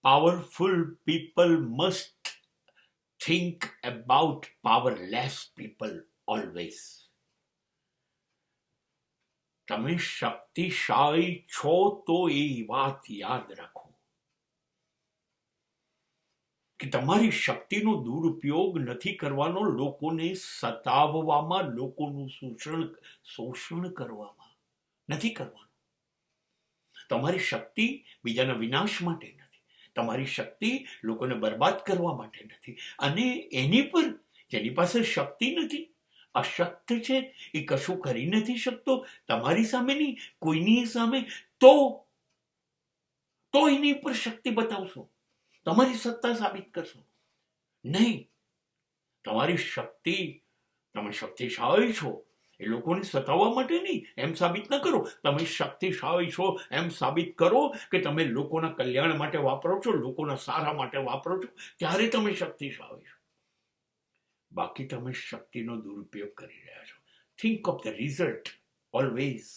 Powerful people must think about powerless people always. તમે શક્તિશાળી છો તો એ વાત યાદ રાખો કે તમારી શક્તિનો દુરુપયોગ નથી કરવાનો લોકોને સતાવવામાં, લોકોનું શોષણ કરવામાં નથી કરવાનું. તમારી શક્તિ બીજાના વિનાશ માટે નથી, તમારી શક્તિ લોકોને બરબાદ કરવા માટે નથી. અને એની પર જેની પાસે શક્તિ નથી, અશક્ત છે, એ કશું કરી નથી શકતો તમારી સામે નહીં, કોઈની સામે, તો એની પર શક્તિ બતાવશો, તમારી સત્તા સાબિત કરશો નહીં. તમારી શક્તિ, તમે શક્તિશાળી છો એ લોકોને સતાવવા માટે નહીં, એમ સાબિત ન કરો. તમે શક્તિશાળી છો એમ સાબિત કરો કે તમે લોકોના કલ્યાણ માટે વાપરો છો, લોકોના સારા માટે વાપરો છો, ત્યારે તમે શક્તિશાળી છો. બાકી તમે શક્તિનો દુરુપયોગ કરી રહ્યા છો. Think of the result always.